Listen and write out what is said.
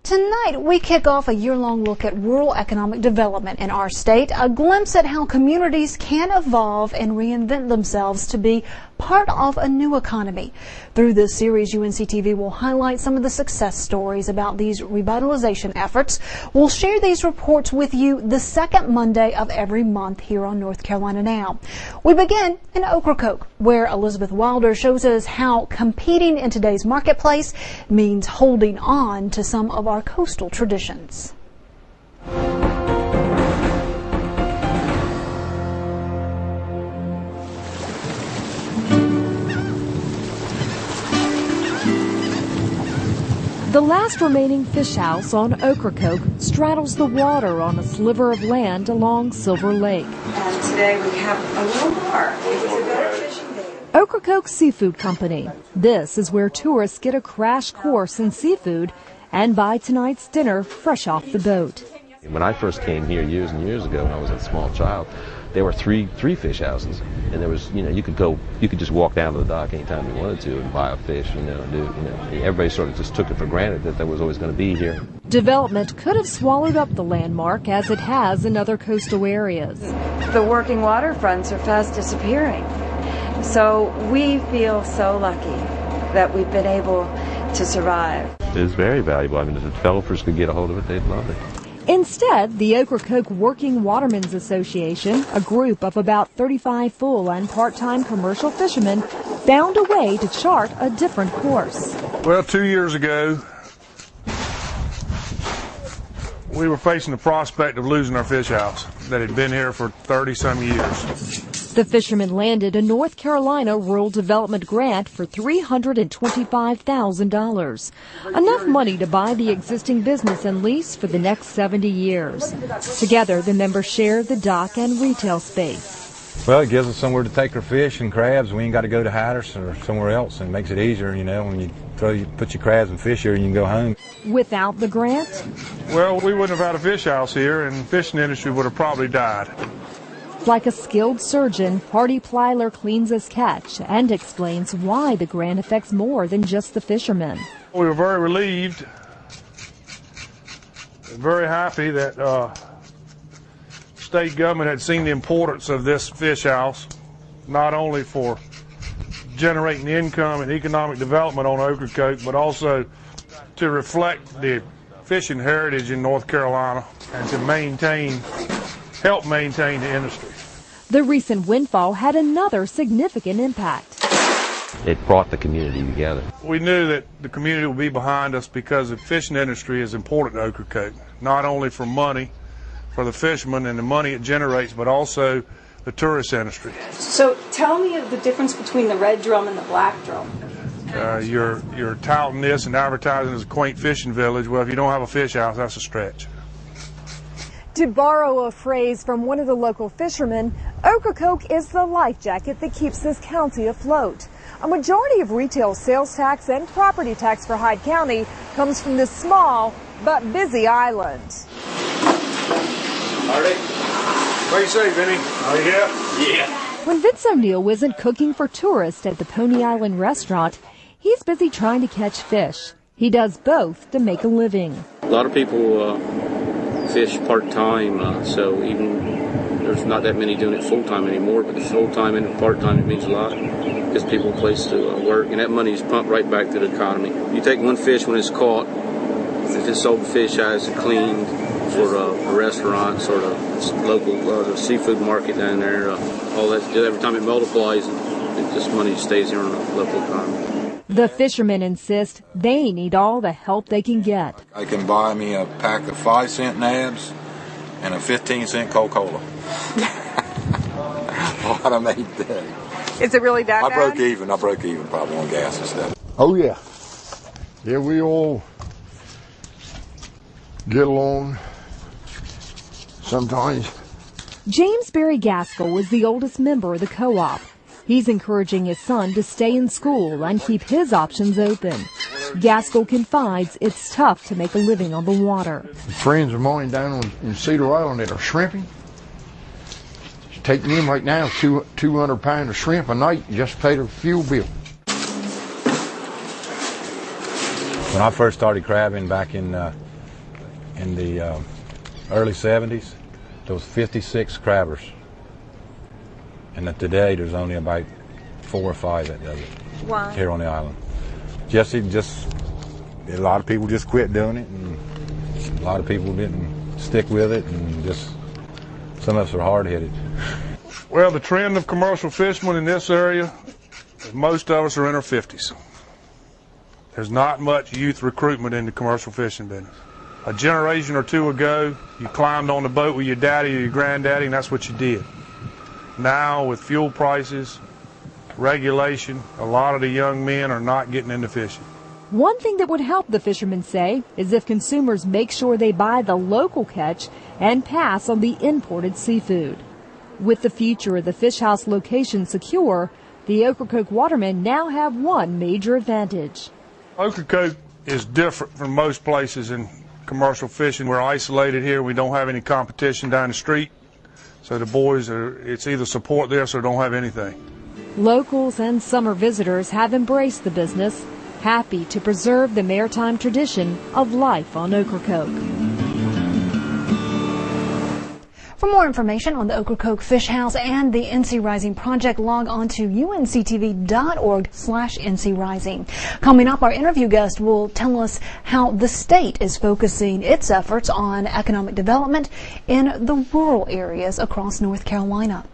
Tonight, we kick off a year-long look at rural economic development in our state, a glimpse at how communities can evolve and reinvent themselves to be part of a new economy. Through this series, UNC-TV will highlight some of the success stories about these revitalization efforts. We'll share these reports with you the second Monday of every month here on North Carolina Now. We begin in Ocracoke, where Elizabeth Wilder shows us how competing in today's marketplace means holding on to some of our coastal traditions. The last remaining fish house on Ocracoke straddles the water on a sliver of land along Silver Lake. And today we have a little more. It was a better fishing day. Ocracoke Seafood Company. This is where tourists get a crash course in seafood and buy tonight's dinner fresh off the boat. When I first came here years and years ago when I was a small child, there were three fish houses, and there was, you could just walk down to the dock anytime you wanted to and buy a fish, everybody sort of just took it for granted that was always going to be here. Development could have swallowed up the landmark as it has in other coastal areas. The working waterfronts are fast disappearing. So we feel so lucky that we've been able to survive. It's very valuable. I mean, if the developers could get a hold of it, they'd love it. Instead, the Ocracoke Working Watermen's Association, a group of about 35 full and part-time commercial fishermen, found a way to chart a different course. Well, 2 years ago, we were facing the prospect of losing our fish house that had been here for 30-some years. The fishermen landed a North Carolina Rural Development Grant for $325,000, enough money to buy the existing business and lease for the next 70 years. Together, the members share the dock and retail space. Well, it gives us somewhere to take our fish and crabs. We ain't got to go to Hatteras or somewhere else, and it makes it easier, when you put your crabs and fish here, you can go home. Without the grant? Well, we wouldn't have had a fish house here, and the fishing industry would have probably died. Like a skilled surgeon, Hardy Plyler cleans his catch and explains why the grant affects more than just the fishermen. We were very relieved, very happy that state government had seen the importance of this fish house, not only for generating income and economic development on Ocracoke, but also to reflect the fishing heritage in North Carolina and to help maintain the industry. The recent windfall had another significant impact. It brought the community together. We knew that the community would be behind us because the fishing industry is important to Ocracoke, not only for money for the fishermen and the money it generates, but also the tourist industry. So tell me the difference between the red drum and the black drum. You're touting this and advertising as a quaint fishing village. Well, if you don't have a fish house, that's a stretch. To borrow a phrase from one of the local fishermen, Ocracoke is the life jacket that keeps this county afloat. A majority of retail sales tax and property tax for Hyde County comes from this small but busy island. Hardy, what do you say, Vinny? Are you here? Yeah. When Vince O'Neill isn't cooking for tourists at the Pony Island restaurant, he's busy trying to catch fish. He does both to make a living. A lot of people fish part-time, so even there's not that many doing it full-time anymore, but it's full-time and part-time, it means a lot. Gives people a place to work, and that money is pumped right back to the economy. You take one fish when it's caught, if it's sold fish as cleaned for a restaurant, sort of local the seafood market down there, all that, every time it multiplies, this money stays here in the local economy. The fishermen insist they need all the help they can get. I can buy me a pack of 5-cent nabs and a 15-cent Coca-Cola. What I made today. Is it really that bad? I broke even probably on gas and stuff. Oh yeah. Yeah, we all get along sometimes. James Barry Gaskell was the oldest member of the co-op. He's encouraging his son to stay in school and keep his options open. Gaskell confides it's tough to make a living on the water. Friends of mine down in Cedar Island that are shrimping, taking in right now 200 pounds of shrimp a night just to pay their fuel bill. When I first started crabbing back in in the early 70s, there was 56 crabbers. And that today there's only about 4 or 5 that does it. Why? Here on the island. Just a lot of people just quit doing it, and a lot of people didn't stick with it, and just some of us are hard-headed. Well, the trend of commercial fishermen in this area, most of us are in our 50s. There's not much youth recruitment in the commercial fishing business. A generation or two ago, you climbed on the boat with your daddy or your granddaddy, and that's what you did. Now, with fuel prices, regulation, a lot of the young men are not getting into fishing. One thing that would help, the fishermen say, is if consumers make sure they buy the local catch and pass on the imported seafood. With the future of the fish house location secure, the Ocracoke watermen now have one major advantage. Ocracoke is different from most places in commercial fishing. We're isolated here. We don't have any competition down the street. So the boys it's either support this or don't have anything. Locals and summer visitors have embraced the business, happy to preserve the maritime tradition of life on Ocracoke. For more information on the Ocracoke Fish House and the NC Rising project, log on to unctv.org/NCRising. Coming up, our interview guest will tell us how the state is focusing its efforts on economic development in the rural areas across North Carolina.